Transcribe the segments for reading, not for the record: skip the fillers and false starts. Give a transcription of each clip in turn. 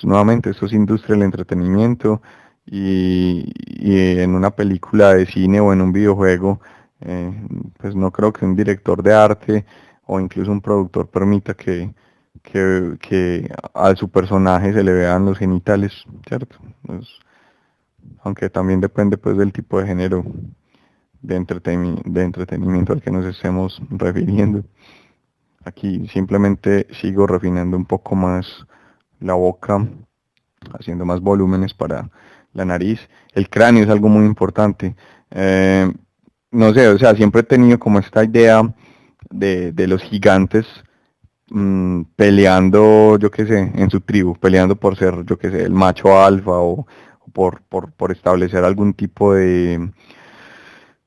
Nuevamente, esto es industria del entretenimiento y en una película de cine o en un videojuego, eh, pues no creo que un director de arte o incluso un productor permita que a su personaje se le vean los genitales, ¿cierto? Pues, aunque también depende pues del tipo de género de entretenimiento al que nos estemos refiriendo. Aquí simplemente sigo refinando un poco más la boca, haciendo más volúmenes para la nariz. El cráneo es algo muy importante. Eh, no sé, o sea, siempre he tenido como esta idea de los gigantes peleando, yo qué sé, en su tribu, peleando por ser, yo qué sé, el macho alfa o por establecer algún tipo de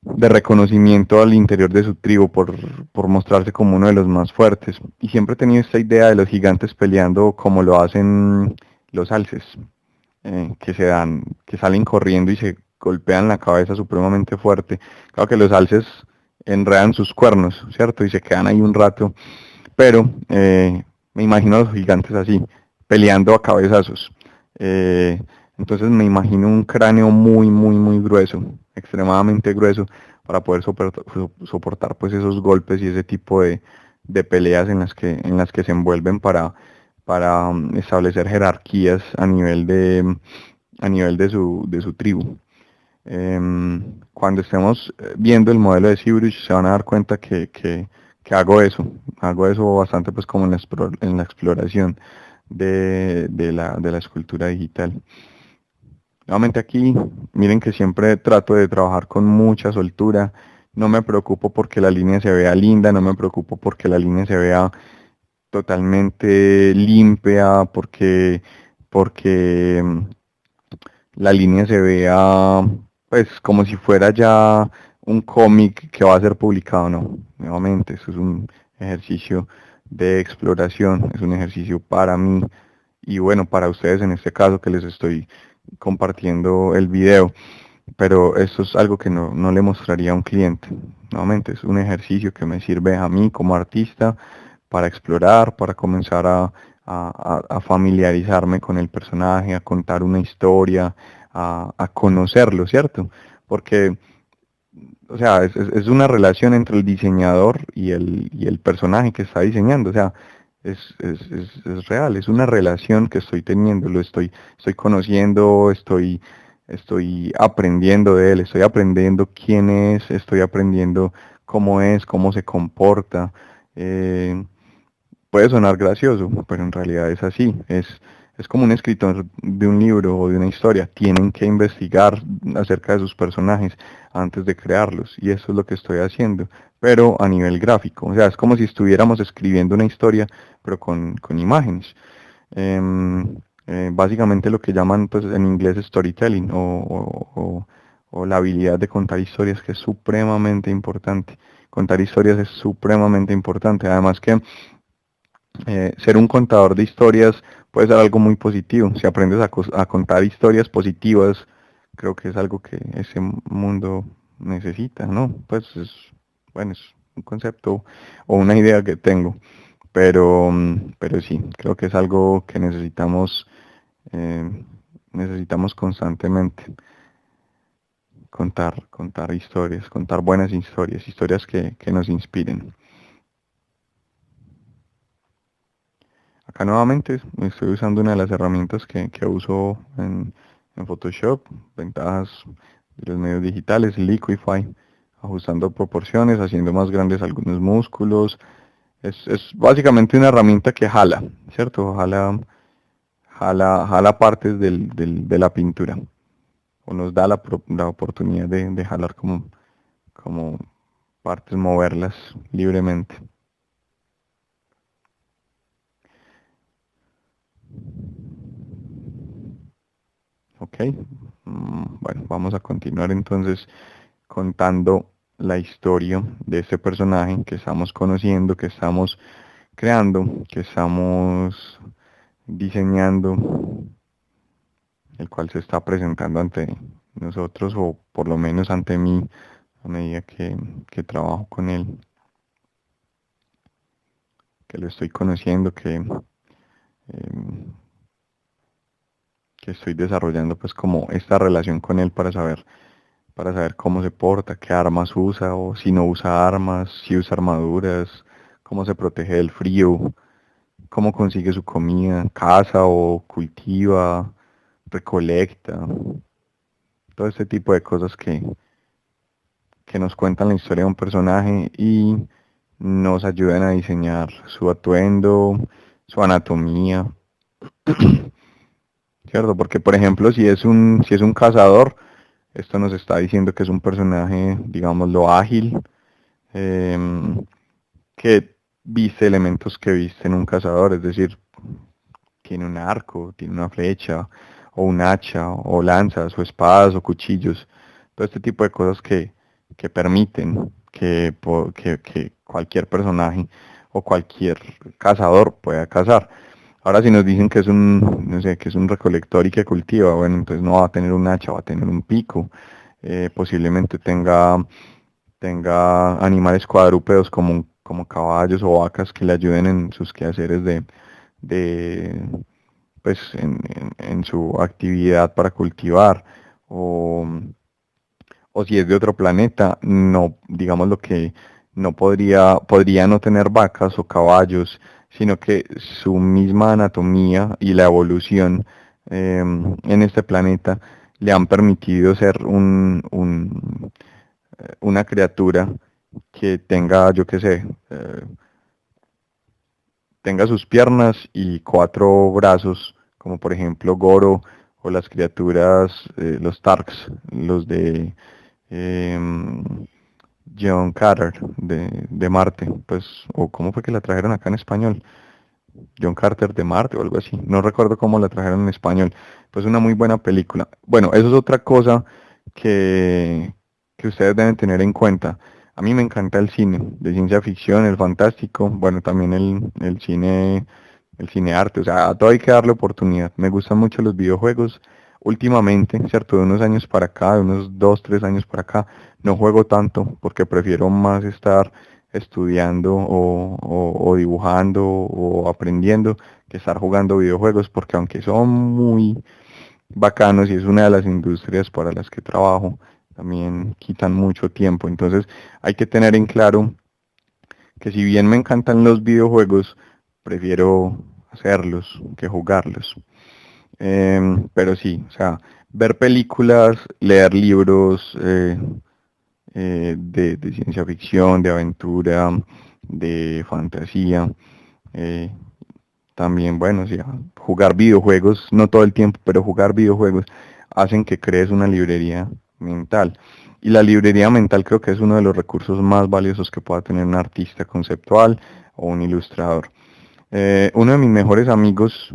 reconocimiento al interior de su tribu, por mostrarse como uno de los más fuertes. Y siempre he tenido esta idea de los gigantes peleando como lo hacen los alces, que se dan, que salen corriendo y se golpean la cabeza supremamente fuerte. Claro que los alces enredan sus cuernos, ¿cierto? Y se quedan ahí un rato, pero me imagino a los gigantes así, peleando a cabezazos. Eh, entonces me imagino un cráneo muy, muy, muy grueso, extremadamente grueso, para poder soportar pues esos golpes y ese tipo de peleas en las que se envuelven para establecer jerarquías a nivel de su tribu. Cuando estemos viendo el modelo de ZBrush se van a dar cuenta que hago eso bastante pues como en la exploración de la escultura digital. Nuevamente aquí, miren que siempre trato de trabajar con mucha soltura, no me preocupo porque la línea se vea linda, no me preocupo porque la línea se vea totalmente limpia, porque la línea se vea pues como si fuera ya un cómic que va a ser publicado, no. Nuevamente, esto es un ejercicio de exploración, es un ejercicio para mí y bueno, para ustedes en este caso que les estoy compartiendo el video, pero esto es algo que no le mostraría a un cliente. Nuevamente, es un ejercicio que me sirve a mí como artista para explorar, para comenzar a familiarizarme con el personaje, a contar una historia, a conocerlo, ¿cierto? Porque, o sea, es una relación entre el diseñador y el personaje que está diseñando, o sea, es real, es una relación que estoy teniendo, estoy conociendo, estoy aprendiendo de él, estoy aprendiendo quién estoy aprendiendo cómo es, cómo se comporta. eh, Puede sonar gracioso, pero en realidad es así. Es como un escritor de un libro o de una historia. Tienen que investigar acerca de sus personajes antes de crearlos. Y eso es lo que estoy haciendo. Pero a nivel gráfico. O sea, es como si estuviéramos escribiendo una historia, pero con imágenes. Em, Básicamente lo que llaman pues, en inglés storytelling o la habilidad de contar historias, que es supremamente importante. Contar historias es supremamente importante. Además que ser un contador de historias puede ser algo muy positivo. Si aprendes a contar historias positivas, creo que es algo que ese mundo necesita, ¿no? Pues es, bueno, es un concepto o una idea que tengo, pero sí, creo que es algo que eh, necesitamos constantemente. Contar historias, contar buenas historias, historias que nos inspiren. Acá nuevamente estoy usando una de las herramientas que uso en Photoshop, ventajas de los medios digitales, Liquify, ajustando proporciones, haciendo más grandes algunos músculos. Es básicamente una herramienta que jala, ¿cierto? Jala partes de la pintura, o nos da la oportunidad de jalar como partes, moverlas libremente. Ok, bueno, vamos a continuar entonces contando la historia de este personaje que estamos conociendo, que estamos creando, que estamos diseñando, el cual se está presentando ante nosotros o por lo menos ante mí a medida que trabajo con él, que lo estoy conociendo, que que estoy desarrollando pues como esta relación con él para saber cómo se porta, qué armas usa o si no usa armas, si usa armaduras, cómo se protege del frío, cómo consigue su comida, caza o cultiva, recolecta, todo este tipo de cosas que nos cuentan la historia de un personaje y nos ayudan a diseñar su atuendo, su anatomía, ¿cierto? Porque, por ejemplo, si es un cazador, esto nos está diciendo que es un personaje, digámoslo, ágil, em, que viste elementos que viste en un cazador, es decir, tiene un arco, tiene una flecha, o un hacha, o lanzas, o espadas, o cuchillos, todo este tipo de cosas que permiten que cualquier personaje o cualquier cazador pueda cazar. Ahora si nos dicen que es un, no sé, que es un recolector y que cultiva, bueno, entonces no va a tener un hacha, va a tener un pico, posiblemente tenga animales cuadrúpedos como caballos o vacas que le ayuden en sus quehaceres de pues en su actividad para cultivar o, o si es de otro planeta, no, digamos lo que no podría no tener vacas o caballos, sino que su misma anatomía y la evolución en este planeta le han permitido ser una criatura que tenga, yo qué sé, tenga sus piernas y cuatro brazos, como por ejemplo Goro o las criaturas, los Tarks, los de em, John Carter de Marte, pues, o cómo fue que la trajeron acá en español, John Carter de Marte o algo así, no recuerdo cómo la trajeron en español, pues una muy buena película. Bueno, eso es otra cosa que, que ustedes deben tener en cuenta. A mí me encanta el cine de ciencia ficción, el fantástico, bueno, también el cine arte, o sea, a todo hay que darle oportunidad. Me gustan mucho los videojuegos. Últimamente, cierto, de unos años para acá, de unos 2, 3 años para acá, no juego tanto porque prefiero más estar estudiando o dibujando o aprendiendo que estar jugando videojuegos porque aunque son muy bacanos y es una de las industrias para las que trabajo, también quitan mucho tiempo. Entonces hay que tener en claro que si bien me encantan los videojuegos, prefiero hacerlos que jugarlos. Pero sí, o sea, ver películas, leer libros de ciencia ficción, de aventura, de fantasía. eh, También, bueno, sí, jugar videojuegos, no todo el tiempo, pero jugar videojuegos hacen que crees una librería mental. Y la librería mental creo que es uno de los recursos más valiosos que pueda tener un artista conceptual o un ilustrador. Uno de mis mejores amigos,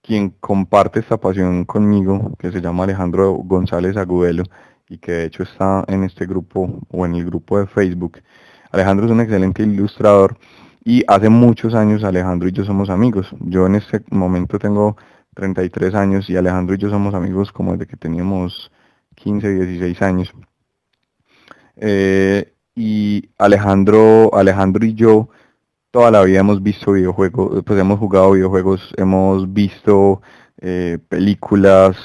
quien comparte esta pasión conmigo, que se llama Alejandro González Agudelo, y que de hecho está en este grupo o en el grupo de Facebook. Alejandro es un excelente ilustrador y hace muchos años Alejandro y yo somos amigos. Yo en este momento tengo 33 años y Alejandro y yo somos amigos como desde que teníamos 15, 16 años. Y Alejandro y yo toda la vida hemos visto videojuegos, pues hemos jugado videojuegos, hemos visto películas,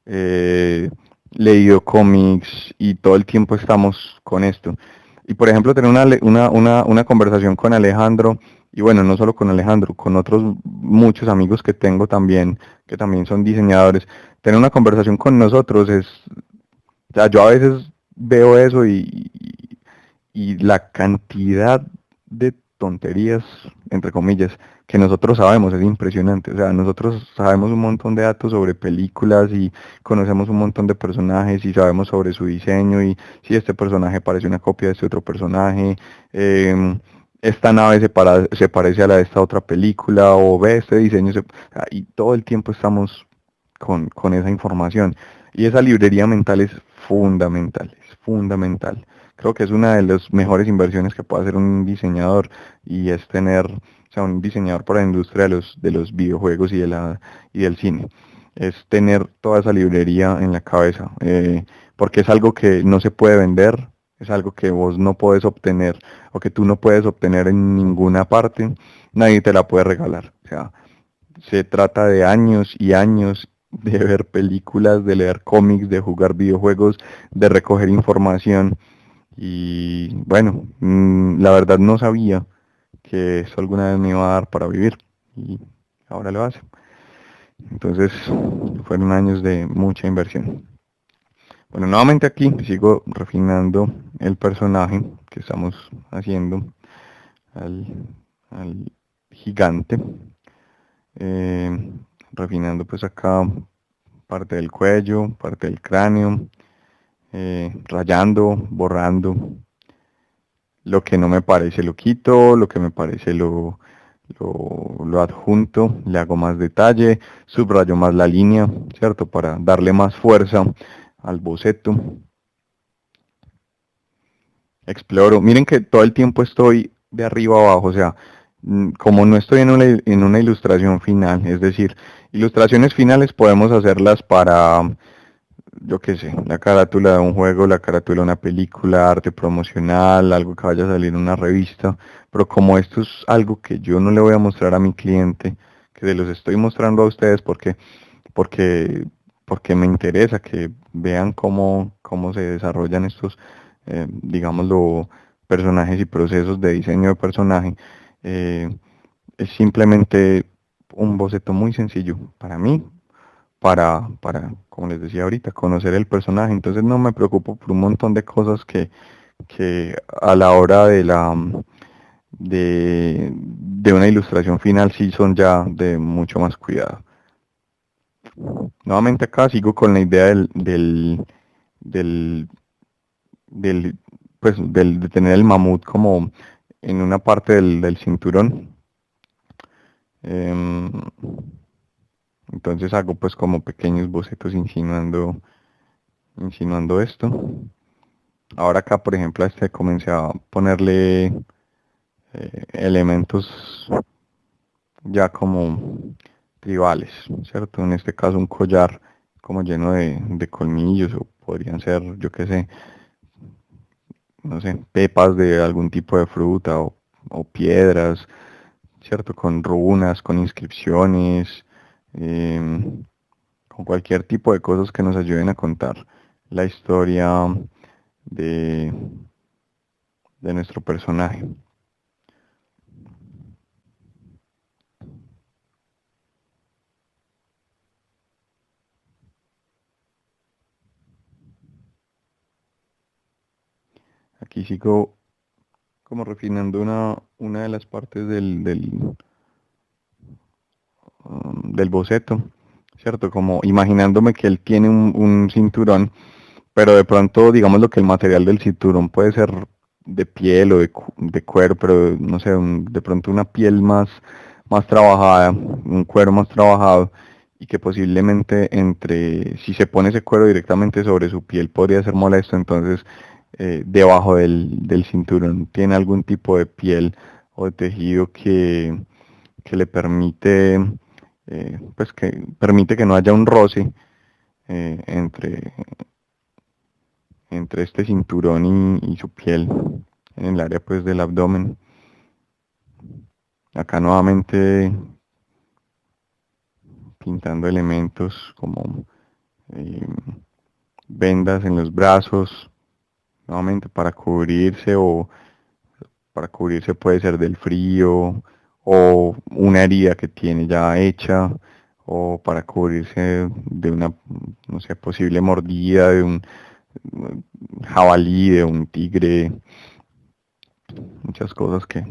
eh, leído cómics y todo el tiempo estamos con esto. Y por ejemplo, tener una conversación con Alejandro, y bueno, no solo con Alejandro, con otros muchos amigos que también son diseñadores, tener una conversación con nosotros o sea, yo a veces veo eso y la cantidad de tonterías, entre comillas, que nosotros sabemos es impresionante. O sea, nosotros sabemos un montón de datos sobre películas y conocemos un montón de personajes y sabemos sobre su diseño y si este personaje parece una copia de este otro personaje. Esta nave se parece a la de esta otra película o ve este diseño y todo el tiempo estamos con esa información. Y esa librería mental es fundamental, es fundamental. Creo que es una de las mejores inversiones que puede hacer un diseñador y es tener, o sea, un diseñador para la industria de los videojuegos y del cine. Es tener toda esa librería en la cabeza, porque es algo que no se puede vender, es algo que vos no puedes obtener o que tú no puedes obtener en ninguna parte, nadie te la puede regalar. O sea, se trata de años y años, de ver películas, de leer cómics, de jugar videojuegos, de recoger información. Y bueno, la verdad no sabía que eso alguna vez me iba a dar para vivir. Y ahora lo hace. Entonces, fueron años de mucha inversión. Bueno, nuevamente aquí sigo refinando el personaje que estamos haciendo al, al gigante. eh, Refinando pues acá parte del cuello, parte del cráneo, rayando, borrando. Lo que no me parece lo quito, lo que me parece lo adjunto, le hago más detalle, subrayo más la línea, ¿cierto? Para darle más fuerza al boceto. Exploro. Miren que todo el tiempo estoy de arriba a abajo, o sea, como no estoy en una ilustración final, es decir, ilustraciones finales podemos hacerlas para, yo qué sé, la carátula de un juego, la carátula de una película, arte promocional, algo que vaya a salir en una revista, pero como esto es algo que yo no le voy a mostrar a mi cliente, que se los estoy mostrando a ustedes porque, porque me interesa que vean cómo se desarrollan estos, digámoslo, personajes y procesos de diseño de personaje. eh, es simplemente un boceto muy sencillo para mí, como les decía ahorita, conocer el personaje. Entonces no me preocupo por un montón de cosas que a la hora de una ilustración final sí son ya de mucho más cuidado. Nuevamente acá sigo con la idea del, del, de tener el mamut como en una parte del cinturón. Em, entonces hago pues como pequeños bocetos insinuando esto. Ahora acá, por ejemplo, a este comencé a ponerle elementos ya como tribales, ¿cierto? En este caso un collar como lleno de colmillos o podrían ser, yo qué sé, no sé, pepas de algún tipo de fruta o piedras, ¿cierto? Con runas, con inscripciones, con cualquier tipo de cosas que nos ayuden a contar la historia de, de nuestro personaje. Aquí sigo como refinando una de las partes del boceto, ¿cierto? Como imaginándome que él tiene un cinturón, pero de pronto, digamos lo que el material del cinturón puede ser de piel o de cuero, pero no sé, de pronto una piel más trabajada, un cuero más trabajado, y que posiblemente si se pone ese cuero directamente sobre su piel podría ser molesto, entonces debajo del cinturón tiene algún tipo de piel o de tejido que le permite, pues que permite que no haya un roce entre este cinturón y su piel en el área pues del abdomen. Acá nuevamente pintando elementos como eh, vendas en los brazos, nuevamente para cubrirse puede ser del frío o una herida que tiene ya hecha o para cubrirse de una, no sé, posible mordida de un jabalí, de un tigre, muchas cosas que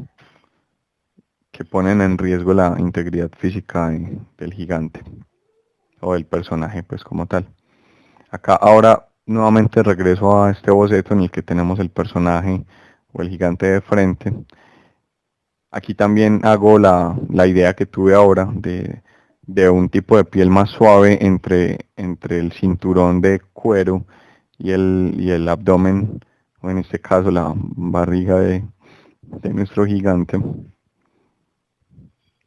ponen en riesgo la integridad física del gigante o del personaje pues como tal. Acá ahora nuevamente regreso a este boceto en el que tenemos el personaje o el gigante de frente. Aquí también hago la idea que tuve ahora de un tipo de piel más suave entre el cinturón de cuero y el abdomen, o en este caso la barriga de nuestro gigante.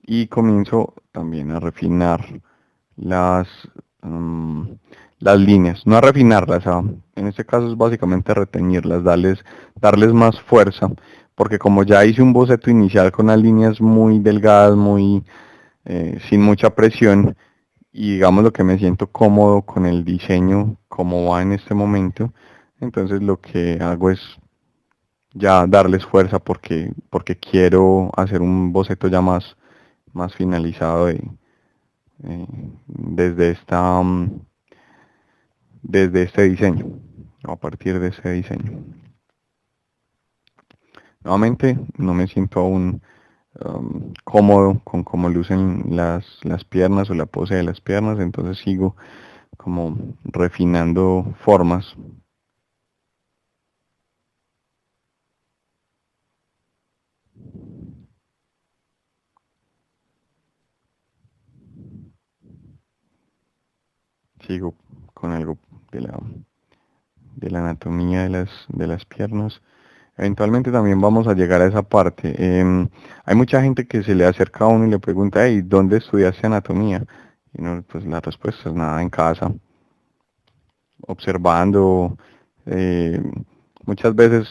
Y comienzo también a refinar las, mm, las líneas, no a refinarlas, en este caso es básicamente reteñirlas, darles más fuerza, porque como ya hice un boceto inicial con las líneas muy delgadas, sin mucha presión, y digamos lo que me siento cómodo con el diseño como va en este momento, entonces lo que hago es ya darles fuerza porque quiero hacer un boceto ya más finalizado eh, desde desde este diseño, o a partir de ese diseño. Nuevamente, no me siento aún cómodo con cómo lucen las piernas o la pose de las piernas, entonces sigo como refinando formas. Sigo con algo de de la anatomía de de las piernas. Eventualmente también vamos a llegar a esa parte. Hay mucha gente que se le acerca a uno y le pregunta, hey, ¿dónde estudiaste anatomía? Y no, pues la respuesta es nada, en casa, observando, eh, muchas veces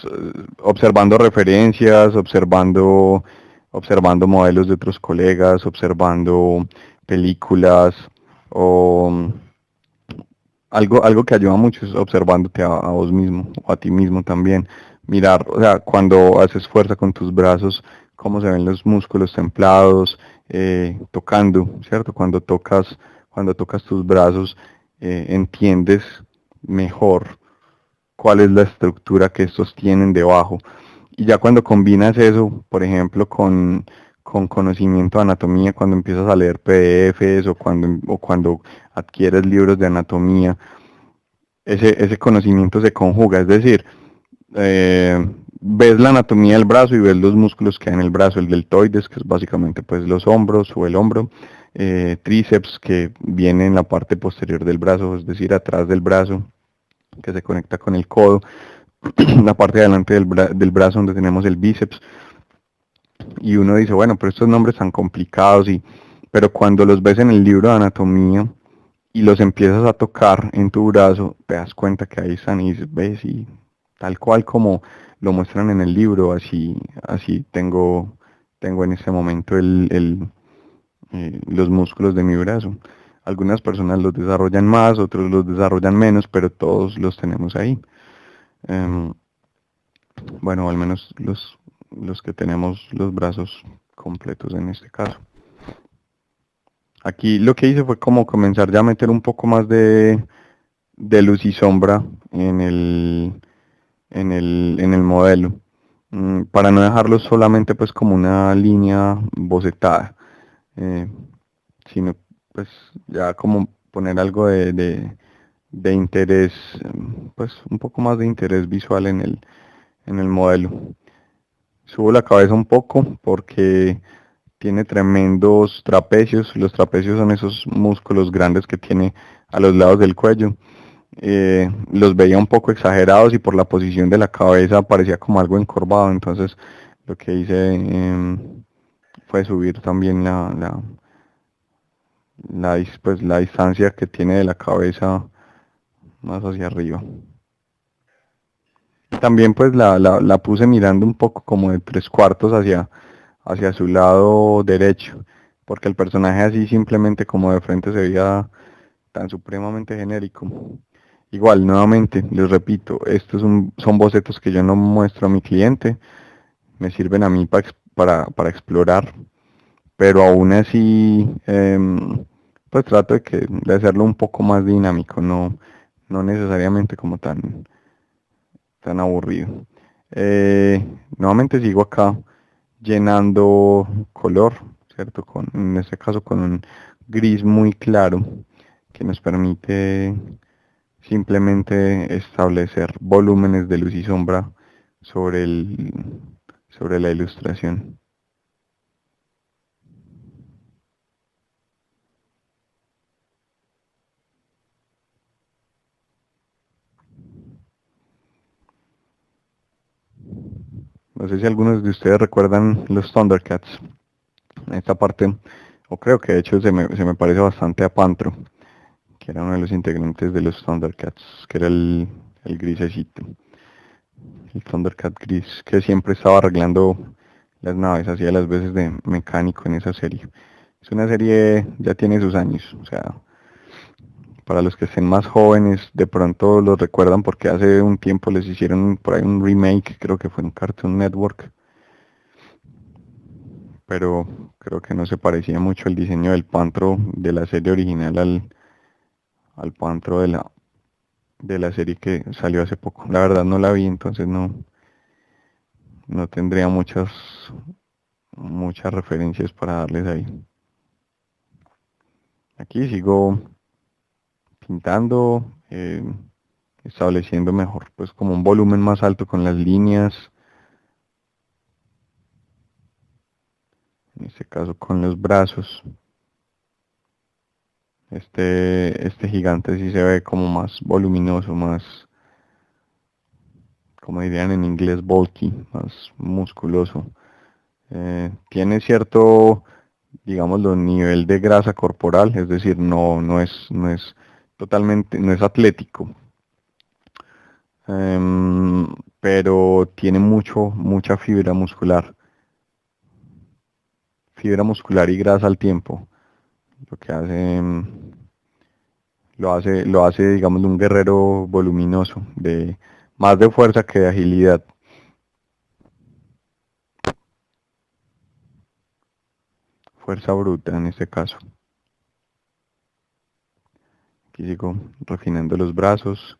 observando referencias, observando modelos de otros colegas, observando películas o algo que ayuda mucho es observándote a vos mismo o a ti mismo también. Mirar, o sea, cuando haces fuerza con tus brazos, cómo se ven los músculos templados, tocando, ¿cierto? Cuando tocas tus brazos, entiendes mejor cuál es la estructura que estos tienen debajo. Y ya cuando combinas eso, por ejemplo, con conocimiento de anatomía, cuando empiezas a leer PDFs o cuando adquieres libros de anatomía, ese conocimiento se conjuga, es decir, ves la anatomía del brazo y ves los músculos que hay en el brazo, el deltoides, que es básicamente pues los hombros o el hombro, tríceps que viene en la parte posterior del brazo, es decir, atrás del brazo, que se conecta con el codo, la parte de adelante del brazo donde tenemos el bíceps, y uno dice, bueno, pero estos nombres tan complicados, pero cuando los ves en el libro de anatomía, y los empiezas a tocar en tu brazo, te das cuenta que ahí están y dices, ves, y tal cual como lo muestran en el libro, así tengo en este momento los músculos de mi brazo. Algunas personas los desarrollan más, otros los desarrollan menos, pero todos los tenemos ahí. Em, bueno, al menos los que tenemos los brazos completos en este caso. Aquí lo que hice fue como comenzar ya a meter un poco más de luz y sombra en el modelo, para no dejarlo solamente pues como una línea bocetada, eh, sino pues ya como poner algo de interés, pues un poco más de interés visual en en el modelo. Subo la cabeza un poco porque tiene tremendos trapecios. Los trapecios son esos músculos grandes que tiene a los lados del cuello. Los veía un poco exagerados y por la posición de la cabeza parecía como algo encorvado. Entonces lo que hice fue subir también pues, la distancia que tiene de la cabeza más hacia arriba. También pues la puse mirando un poco como de tres cuartos hacia su lado derecho, porque el personaje así simplemente como de frente se veía tan supremamente genérico. Igual, nuevamente, les repito, son bocetos que yo no muestro a mi cliente, me sirven a mí para explorar, pero aún así, pues trato de hacerlo un poco más dinámico, no necesariamente como tan aburrido. Nuevamente sigo acá llenando color, ¿cierto? En este caso con un gris muy claro que nos permite simplemente establecer volúmenes de luz y sombra sobre sobre la ilustración. No sé si algunos de ustedes recuerdan los Thundercats. Esta parte, o creo que de hecho se me parece bastante a Pantro, que era uno de los integrantes de los Thundercats, que era el grisecito. El Thundercat gris, que siempre estaba arreglando las naves, hacía las veces de mecánico en esa serie. Es una serie, ya tiene sus años, o sea, para los que estén más jóvenes, de pronto los recuerdan porque hace un tiempo les hicieron por ahí un remake, creo que fue en Cartoon Network, pero creo que no se parecía mucho el diseño del Pantro de la serie original al Pantro de la serie que salió hace poco. La verdad no la vi, entonces no tendría muchas referencias para darles ahí. Aquí sigo pintando, estableciendo mejor, pues como un volumen más alto con las líneas, en este caso con los brazos. Este gigante sí se ve como más voluminoso, más, como dirían en inglés, bulky, más musculoso. Tiene cierto, digámoslo, nivel de grasa corporal, es decir, no es totalmente, no es atlético, em, pero tiene mucha fibra muscular y grasa al tiempo, lo que hace, lo hace, digamos, de un guerrero voluminoso, más de fuerza que de agilidad. Fuerza bruta en este caso. Aquí sigo refinando los brazos.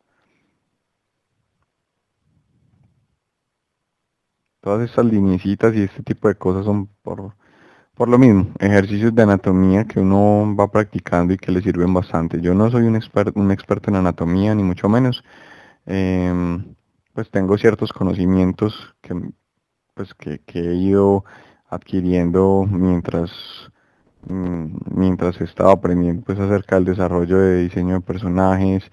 Todas estas lineecitas y este tipo de cosas son por lo mismo, ejercicios de anatomía que uno va practicando y que le sirven bastante. Yo no soy un experto en anatomía, ni mucho menos. Pues tengo ciertos conocimientos que he ido adquiriendo mientras estaba aprendiendo pues acerca del desarrollo de diseño de personajes,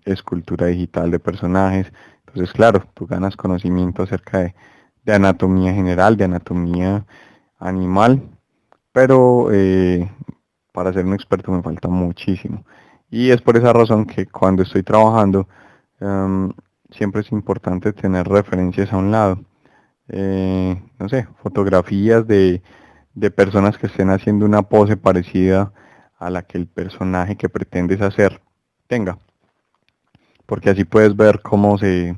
escultura digital de personajes. Entonces, claro, tú ganas conocimiento acerca de anatomía general, de anatomía animal, pero para ser un experto me falta muchísimo. Y es por esa razón que cuando estoy trabajando, em, siempre es importante tener referencias a un lado. No sé, fotografías de personas que estén haciendo una pose parecida a la que el personaje que pretendes hacer tenga, porque así puedes ver cómo se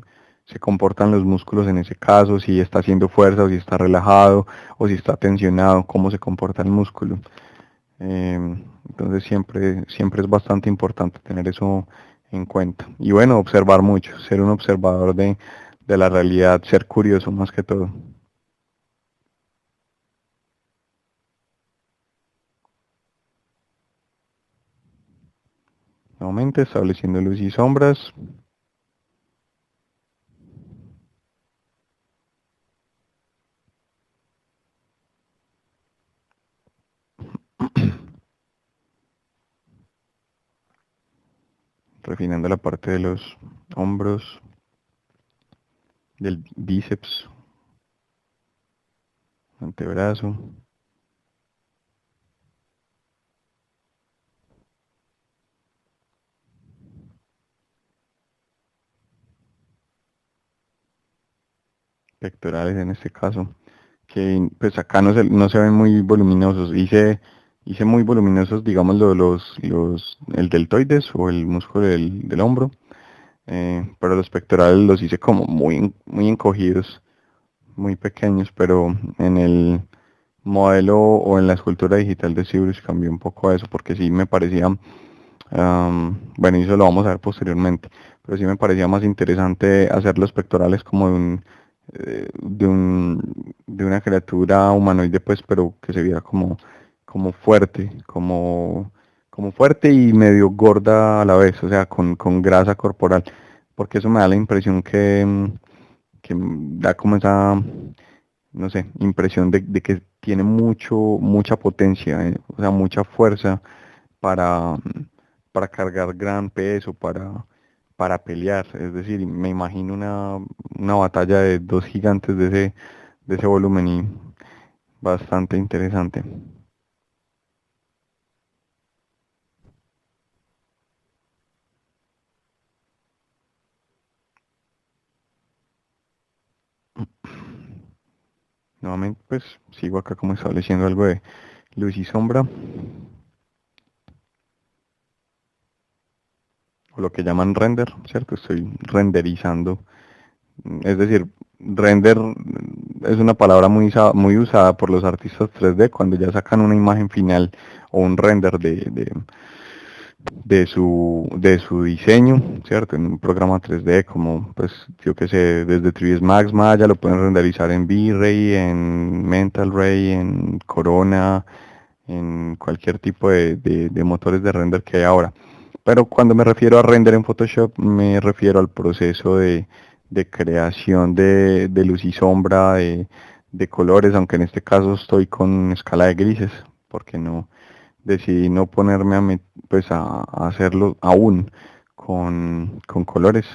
comportan los músculos en ese caso, si está haciendo fuerza o si está relajado o si está tensionado, cómo se comporta el músculo. Entonces siempre es bastante importante tener eso en cuenta. Y bueno, observar mucho, ser un observador de la realidad, ser curioso más que todo. Nuevamente estableciendo luz y sombras. Refinando la parte de los hombros, del bíceps, antebrazo, pectorales en este caso, que pues acá no se ven muy voluminosos. Hice muy voluminosos, digamos, el deltoides o el músculo del hombro, pero los pectorales los hice como muy encogidos, muy pequeños, pero en el modelo o en la escultura digital de Cyrus cambié un poco eso, porque sí me parecía. Bueno, y eso lo vamos a ver posteriormente, pero sí me parecía más interesante hacer los pectorales como de una criatura humanoide, pues, pero que se viera como fuerte, como fuerte y medio gorda a la vez, o sea, con grasa corporal, porque eso me da la impresión que da como esa, no sé, impresión de que tiene mucha potencia, o sea, mucha fuerza para, para cargar gran peso, para pelear. Es decir, me imagino una batalla de dos gigantes de ese volumen y bastante interesante. Nuevamente, pues sigo acá como estableciendo algo de luz y sombra. o lo que llaman render, ¿cierto? Estoy renderizando. Es decir, render es una palabra muy usada por los artistas 3D cuando ya sacan una imagen final o un render de su diseño, ¿cierto? En un programa 3D como, pues, yo que sé, desde 3ds Max, Maya, lo pueden renderizar en V-Ray, en Mental Ray, en Corona, en cualquier tipo de motores de render que hay ahora. Pero cuando me refiero a render en Photoshop, me refiero al proceso de creación de luz y sombra, de colores, aunque en este caso estoy con escala de grises, porque no decidí no ponerme pues a hacerlo aún con colores,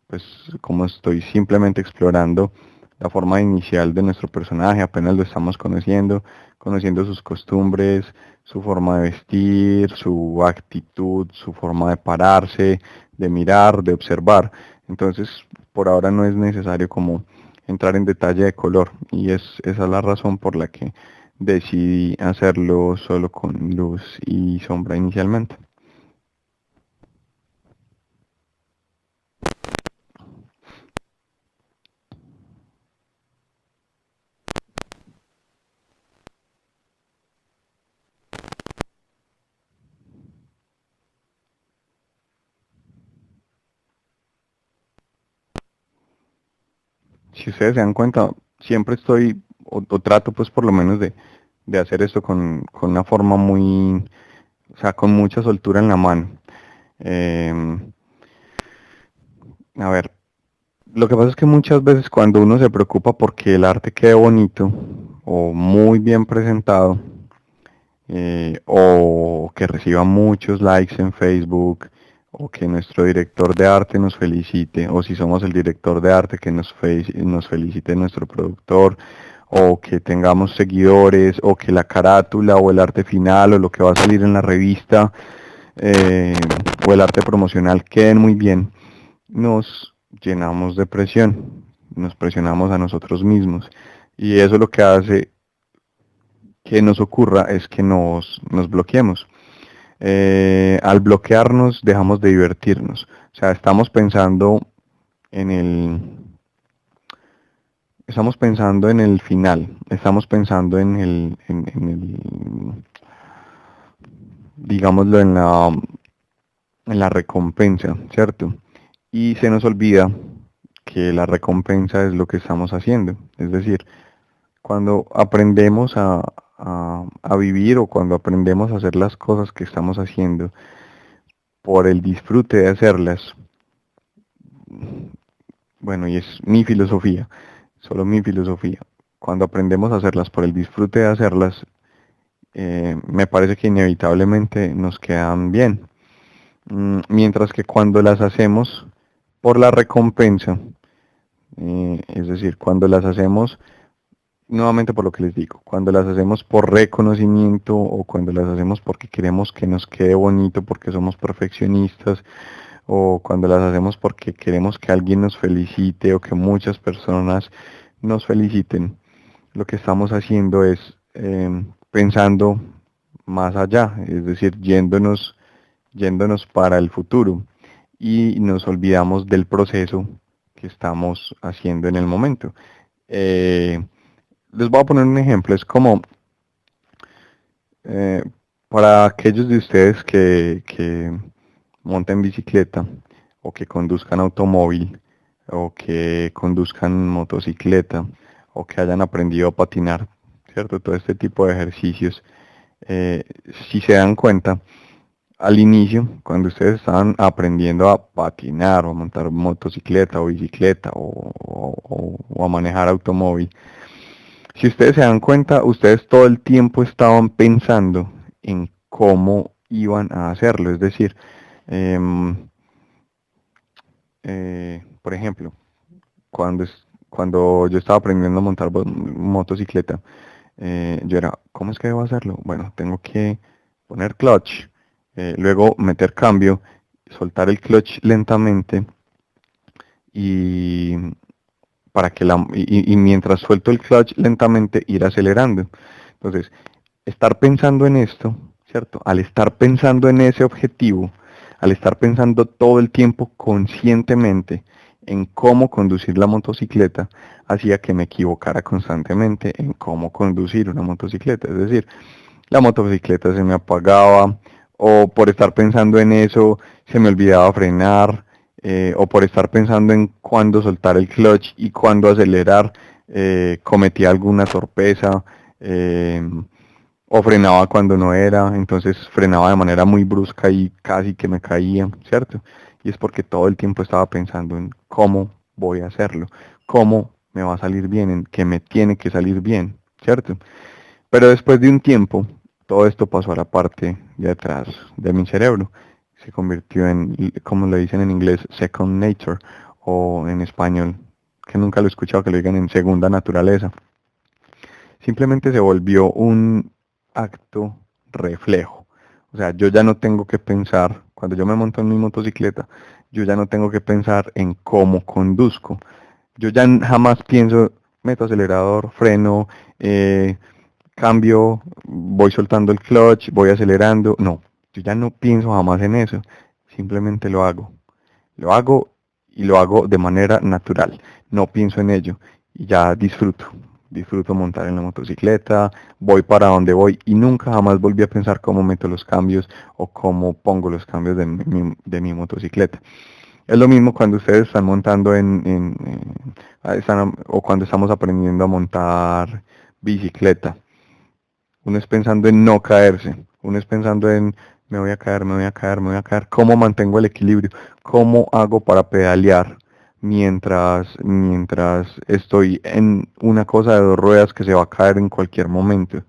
pues como estoy simplemente explorando la forma inicial de nuestro personaje, apenas lo estamos conociendo sus costumbres, su forma de vestir, su actitud, su forma de pararse, de mirar, de observar. Entonces, por ahora no es necesario como entrar en detalle de color y esa es la razón por la que decidí hacerlo solo con luz y sombra inicialmente. Si ustedes se dan cuenta, siempre estoy, o trato pues por lo menos de hacer esto con una forma muy, o sea, con mucha soltura en la mano. Em, a ver, lo que pasa es que muchas veces cuando uno se preocupa porque el arte quede bonito o muy bien presentado, o que reciba muchos likes en Facebook, o que nuestro director de arte nos felicite, o si somos el director de arte que nos felicite nuestro productor, o que tengamos seguidores, o que la carátula o el arte final o lo que va a salir en la revista, eh, o el arte promocional queden muy bien, nos llenamos de presión, nos presionamos a nosotros mismos. Y eso lo que hace que nos ocurra es que nos bloqueemos. Al bloquearnos dejamos de divertirnos. O sea, en el, estamos pensando en el final, estamos pensando digámoslo, en la recompensa, ¿cierto? Y se nos olvida que la recompensa es lo que estamos haciendo. Es decir, cuando aprendemos a vivir o cuando aprendemos a hacer las cosas que estamos haciendo por el disfrute de hacerlas, bueno, y es mi filosofía, solo mi filosofía, cuando aprendemos a hacerlas por el disfrute de hacerlas, me parece que inevitablemente nos quedan bien. Mientras que cuando las hacemos por la recompensa, es decir, cuando las hacemos, nuevamente por lo que les digo, cuando las hacemos por reconocimiento o cuando las hacemos porque queremos que nos quede bonito, porque somos perfeccionistas, o cuando las hacemos porque queremos que alguien nos felicite o que muchas personas nos feliciten, lo que estamos haciendo es pensando más allá, es decir, yéndonos para el futuro y nos olvidamos del proceso que estamos haciendo en el momento. Eh, Les voy a poner un ejemplo, es como eh, para aquellos de ustedes que monten bicicleta o que conduzcan automóvil o que conduzcan motocicleta o que hayan aprendido a patinar, ¿cierto? Todo este tipo de ejercicios. eh, si se dan cuenta, al inicio, cuando ustedes estaban aprendiendo a patinar o a montar motocicleta o bicicleta o a manejar automóvil, si ustedes se dan cuenta, ustedes todo el tiempo estaban pensando en cómo iban a hacerlo. Es decir, em, por ejemplo, cuando yo estaba aprendiendo a montar motocicleta, yo era, ¿cómo es que debo hacerlo? Bueno, tengo que poner clutch, luego meter cambio, soltar el clutch lentamente y y mientras suelto el clutch lentamente ir acelerando. Entonces, estar pensando en esto, ¿cierto? Al estar pensando en ese objetivo, al estar pensando todo el tiempo conscientemente en cómo conducir la motocicleta, hacía que me equivocara constantemente en cómo conducir una motocicleta. Es decir, la motocicleta se me apagaba, o por estar pensando en eso se me olvidaba frenar, o por estar pensando en cuándo soltar el clutch y cuándo acelerar, cometía alguna torpeza, o frenaba cuando no era, entonces frenaba de manera muy brusca y casi que me caía, ¿cierto? Y es porque todo el tiempo estaba pensando en cómo voy a hacerlo, cómo me va a salir bien, en que me tiene que salir bien, ¿cierto? Pero después de un tiempo, todo esto pasó a la parte de atrás de mi cerebro. Se convirtió en, como lo dicen en inglés, second nature, o en español, que nunca lo he escuchado que lo digan en segunda naturaleza. Simplemente se volvió un acto reflejo. O sea, yo ya no tengo que pensar, cuando yo me monto en mi motocicleta, yo ya no tengo que pensar en cómo conduzco. Yo ya jamás pienso, meto acelerador, freno, cambio, voy soltando el clutch, voy acelerando. No, yo ya no pienso jamás en eso. Simplemente lo hago. Lo hago y lo hago de manera natural. No pienso en ello y ya disfruto. Disfruto montar en la motocicleta, voy para donde voy y nunca jamás volví a pensar cómo meto los cambios o cómo pongo los cambios de mi motocicleta. Es lo mismo cuando ustedes están montando o cuando estamos aprendiendo a montar bicicleta. Uno es pensando en no caerse, uno es pensando en me voy a caer, me voy a caer, me voy a caer. ¿Cómo mantengo el equilibrio? ¿Cómo hago para pedalear mientras estoy en una cosa de dos ruedas que se va a caer en cualquier momento?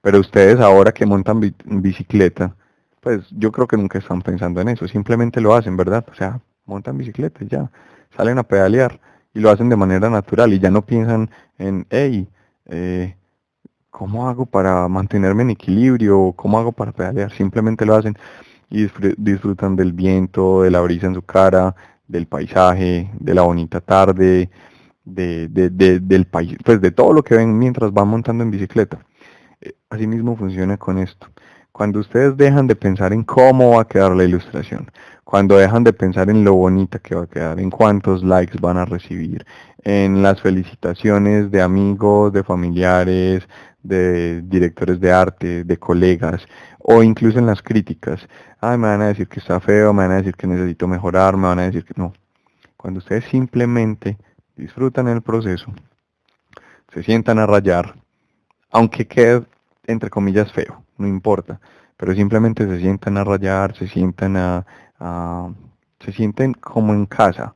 Pero ustedes ahora que montan bicicleta, pues yo creo que nunca están pensando en eso, simplemente lo hacen, ¿verdad? O sea, montan bicicleta y ya, salen a pedalear y lo hacen de manera natural y ya no piensan en, hey, ¿cómo hago para mantenerme en equilibrio? ¿Cómo hago para pedalear? Simplemente lo hacen y disfrutan del viento, de la brisa en su cara, del paisaje, de la bonita tarde, del país, pues de todo lo que ven mientras van montando en bicicleta. Asimismo funciona con esto. Cuando ustedes dejan de pensar en cómo va a quedar la ilustración, cuando dejan de pensar en lo bonita que va a quedar, en cuántos likes van a recibir, en las felicitaciones de amigos, de familiares, de directores de arte, de colegas, o incluso en las críticas. Ay, me van a decir que está feo, me van a decir que necesito mejorar, me van a decir que no. Cuando ustedes simplemente disfrutan el proceso, se sientan a rayar, aunque quede entre comillas feo, no importa, pero simplemente se sientan a rayar, a- se sienten como en casa,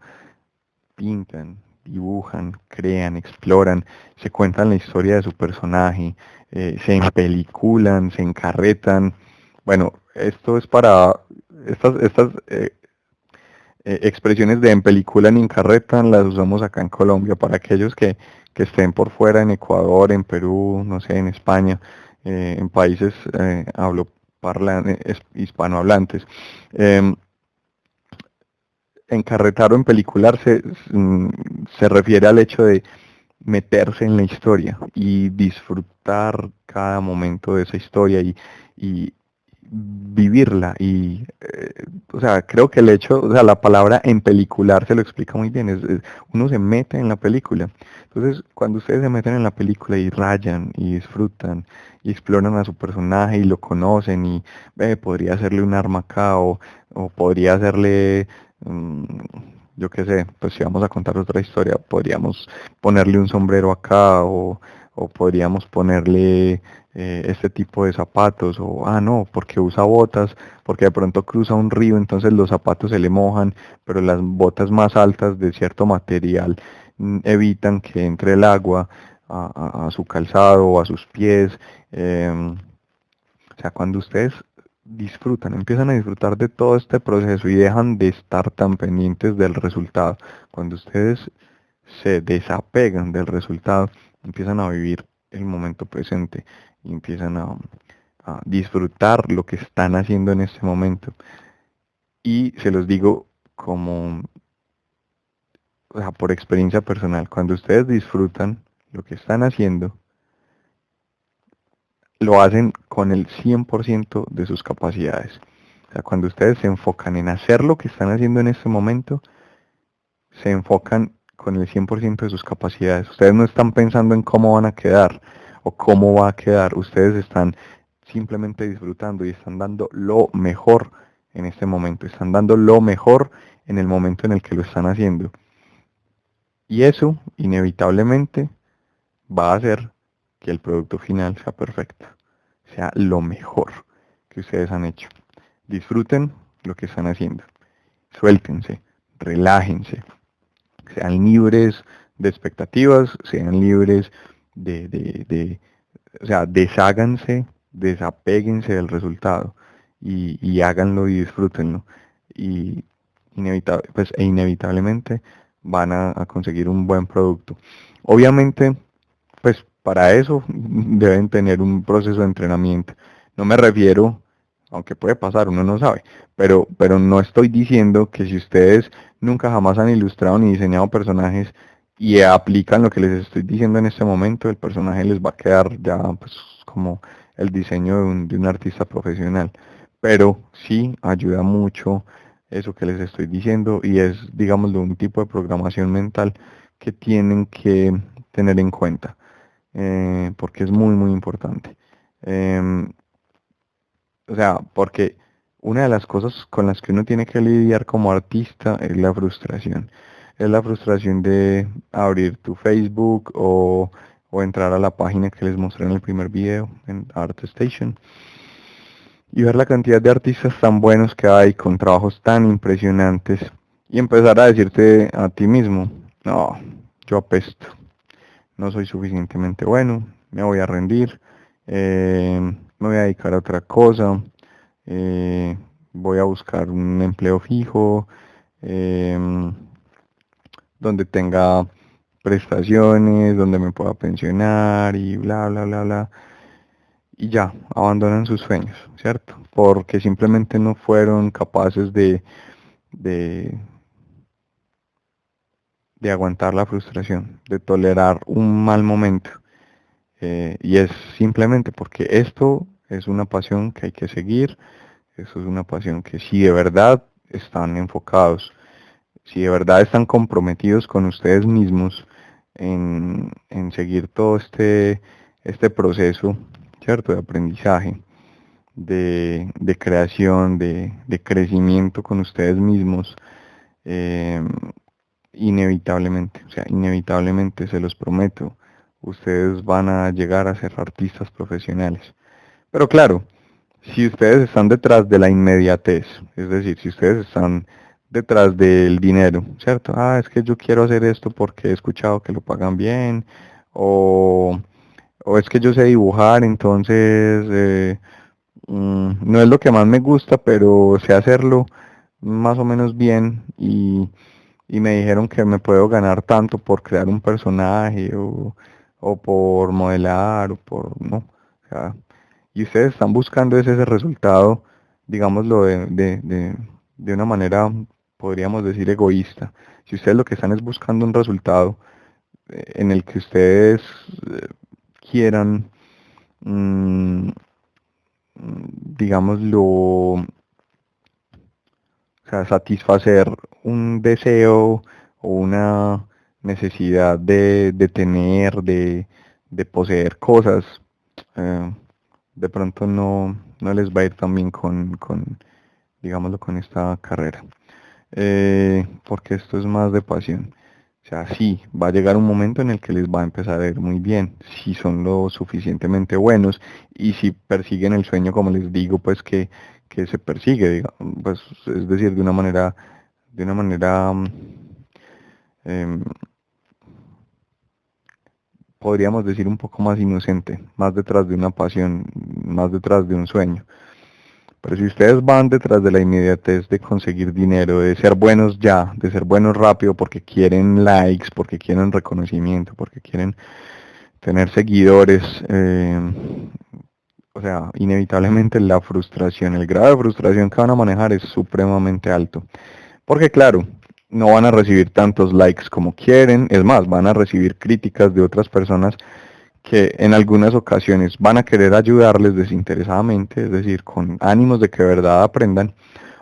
pintan, dibujan, crean, exploran, se cuentan la historia de su personaje, se empeliculan, se encarretan. Bueno, esto es para estas expresiones de empeliculan y encarretan las usamos acá en Colombia para aquellos que estén por fuera, en Ecuador, en Perú, no sé, en España, en países hispanohablantes. Em, Encarretar o empelicular se refiere al hecho de meterse en la historia y disfrutar cada momento de esa historia y vivirla. O sea, creo que el hecho, o sea, la palabra en pelicular se lo explica muy bien. Uno se mete en la película. Entonces, cuando ustedes se meten en la película y rayan y disfrutan y exploran a su personaje y lo conocen y podría hacerle un arma acá o podría hacerle, mm, yo qué sé, pues si vamos a contar otra historia, podríamos ponerle un sombrero acá o podríamos ponerle este tipo de zapatos o, no, porque usa botas, porque de pronto cruza un río, entonces los zapatos se le mojan, pero las botas más altas de cierto material evitan que entre el agua a su calzado o a sus pies. O sea, cuando ustedes disfrutan, empiezan a disfrutar de todo este proceso y dejan de estar tan pendientes del resultado, cuando ustedes se desapegan del resultado, empiezan a vivir el momento presente y empiezan a disfrutar lo que están haciendo en este momento. Y se los digo como, o sea, por experiencia personal, cuando ustedes disfrutan lo que están haciendo, lo hacen con el 100% de sus capacidades. O sea, cuando ustedes se enfocan en hacer lo que están haciendo en este momento, se enfocan con el 100% de sus capacidades. Ustedes no están pensando en cómo van a quedar o cómo va a quedar. Ustedes están simplemente disfrutando y están dando lo mejor en este momento. Están dando lo mejor en el momento en el que lo están haciendo. Y eso, inevitablemente, va a hacer que el producto final sea perfecto. Sea lo mejor que ustedes han hecho. Disfruten lo que están haciendo. Suéltense, relájense, sean libres de expectativas, sean libres o sea, desháganse, desapéguense del resultado y háganlo y disfrútenlo. Y inevitablemente van a conseguir un buen producto. Obviamente, pues para eso deben tener un proceso de entrenamiento. No me refiero, aunque puede pasar, uno no sabe, pero no estoy diciendo que si ustedes nunca jamás han ilustrado ni diseñado personajes y aplican lo que les estoy diciendo en este momento, el personaje les va a quedar ya pues como el diseño de un artista profesional. Pero sí ayuda mucho eso que les estoy diciendo y es, digamos, un tipo de programación mental que tienen que tener en cuenta, porque es muy, muy importante. Em, o sea, porque una de las cosas con las que uno tiene que lidiar como artista es la frustración. Es la frustración de abrir tu Facebook o entrar a la página que les mostré en el primer video, en ArtStation, y ver la cantidad de artistas tan buenos que hay, con trabajos tan impresionantes, y empezar a decirte a ti mismo, no, yo apesto, no soy suficientemente bueno, me voy a rendir, me voy a dedicar a otra cosa, eh, voy a buscar un empleo fijo, em, donde tenga prestaciones, donde me pueda pensionar y bla, bla, bla, bla. Y ya, abandonan sus sueños, ¿cierto? Porque simplemente no fueron capaces de, de aguantar la frustración, de tolerar un mal momento. Y es simplemente porque esto es una pasión que hay que seguir, eso es una pasión que si de verdad están enfocados, si de verdad están comprometidos con ustedes mismos en seguir todo este proceso, ¿cierto? De aprendizaje, de creación, de crecimiento con ustedes mismos, eh, inevitablemente, o sea, inevitablemente se los prometo, ustedes van a llegar a ser artistas profesionales. Pero claro, si ustedes están detrás de la inmediatez, es decir, si ustedes están detrás del dinero, ¿cierto? Ah, es que yo quiero hacer esto porque he escuchado que lo pagan bien, o, o es que yo sé dibujar, entonces no es lo que más me gusta, pero sé hacerlo más o menos bien y me dijeron que me puedo ganar tanto por crear un personaje o por modelar o por, no, o sea, y ustedes están buscando ese resultado, digámoslo de una manera, podríamos decir, egoísta. Si ustedes lo que están es buscando un resultado en el que ustedes quieran, mm, digámoslo, o sea, satisfacer un deseo o una necesidad de tener, de poseer cosas, eh, de pronto no les va a ir tan bien digámoslo, con esta carrera. Porque esto es más de pasión. O sea, sí, va a llegar un momento en el que les va a empezar a ir muy bien, si son lo suficientemente buenos y si persiguen el sueño, como les digo, pues que se persigue, pues es decir, de una manera, em, podríamos decir un poco más inocente, más detrás de una pasión, más detrás de un sueño. Pero si ustedes van detrás de la inmediatez de conseguir dinero, de ser buenos ya, de ser buenos rápido porque quieren likes, porque quieren reconocimiento, porque quieren tener seguidores, o sea, inevitablemente la frustración, el grado de frustración que van a manejar es supremamente alto. Porque claro, no van a recibir tantos likes como quieren, es más, van a recibir críticas de otras personas que en algunas ocasiones van a querer ayudarles desinteresadamente, es decir, con ánimos de que de verdad aprendan.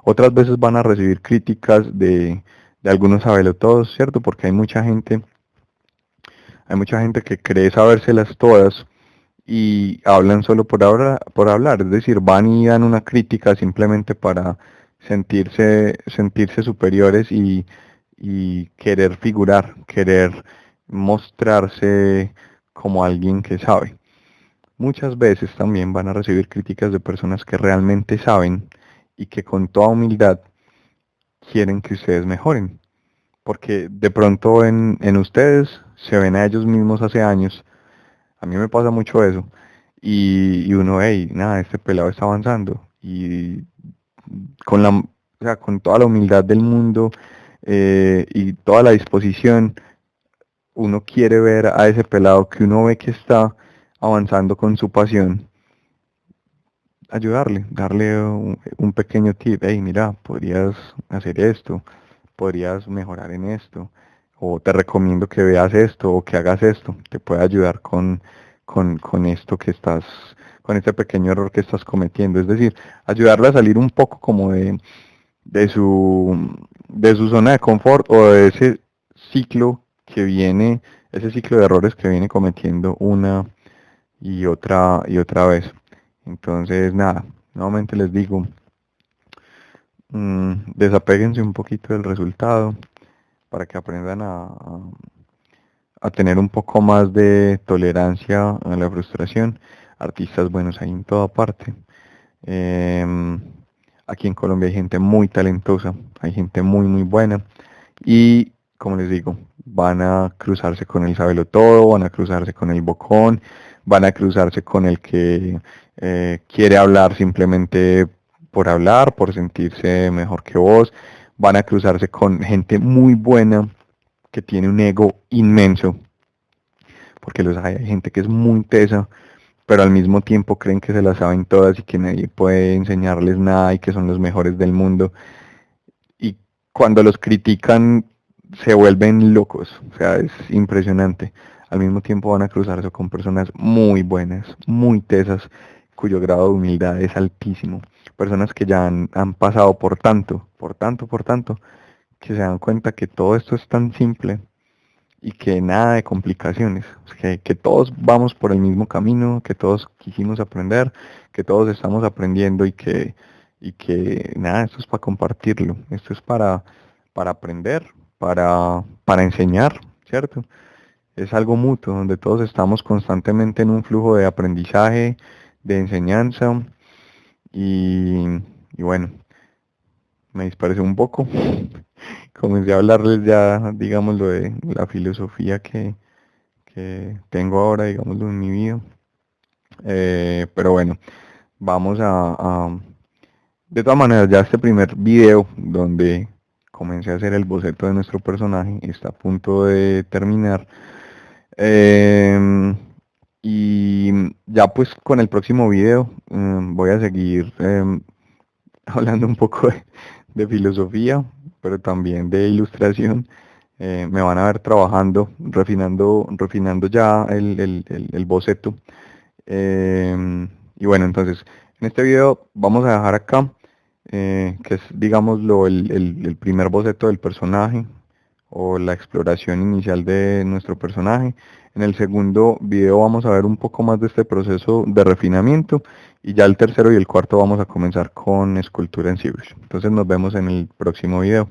Otras veces van a recibir críticas de algunos sabelotodos, ¿cierto? Porque hay mucha gente que cree sabérselas todas y hablan solo por hablar, es decir, van y dan una crítica simplemente para sentirse superiores y querer figurar, querer mostrarse como alguien que sabe. Muchas veces también van a recibir críticas de personas que realmente saben y que con toda humildad quieren que ustedes mejoren. Porque de pronto en ustedes se ven a ellos mismos hace años. A mí me pasa mucho eso. Y uno, hey, nada, este pelado está avanzando. Y o sea, con toda la humildad del mundo y toda la disposición, uno quiere ver a ese pelado que uno ve que está avanzando con su pasión, ayudarle, darle un pequeño tip, hey, mira, podrías hacer esto, podrías mejorar en esto, o te recomiendo que veas esto o que hagas esto, te puede ayudar con esto que estás, con este pequeño error que estás cometiendo, es decir, ayudarle a salir un poco como de de su zona de confort o de ese ciclo que viene, ese ciclo de errores que viene cometiendo una y otra vez. Entonces, nada, nuevamente les digo, desapéguense un poquito del resultado para que aprendan a tener un poco más de tolerancia a la frustración. Artistas buenos hay en toda parte. Em, Aquí en Colombia hay gente muy talentosa, hay gente muy buena. Y como les digo, van a cruzarse con el todo, van a cruzarse con el bocón, van a cruzarse con el que quiere hablar simplemente por hablar, por sentirse mejor que vos. Van a cruzarse con gente muy buena que tiene un ego inmenso, porque los hay gente que es muy tesa, pero al mismo tiempo creen que se las saben todas y que nadie puede enseñarles nada y que son los mejores del mundo. Y cuando los critican se vuelven locos, o sea, es impresionante. Al mismo tiempo van a cruzarse con personas muy buenas, muy tesas, cuyo grado de humildad es altísimo. Personas que ya han pasado por tanto, que se dan cuenta que todo esto es tan simple y que nada de complicaciones, que todos vamos por el mismo camino, que todos quisimos aprender, que todos estamos aprendiendo y que nada, esto es para compartirlo, esto es para aprender, para enseñar, ¿cierto? Es algo mutuo, donde todos estamos constantemente en un flujo de aprendizaje, de enseñanza y, y bueno, me dispersé un poco. Comencé a hablarles ya, digamos, lo de la filosofía que tengo ahora, digámoslo, en mi vida. Pero bueno, vamos de todas maneras, ya este primer video donde comencé a hacer el boceto de nuestro personaje está a punto de terminar. Em, y ya pues con el próximo video voy a seguir hablando un poco de filosofía, pero también de ilustración. Me van a ver trabajando, refinando ya el boceto. Y bueno, entonces, en este video vamos a dejar acá, que es, digámoslo, el primer boceto del personaje o la exploración inicial de nuestro personaje. En el segundo video vamos a ver un poco más de este proceso de refinamiento y ya el tercero y el cuarto vamos a comenzar con escultura en ZBrush. Entonces nos vemos en el próximo video.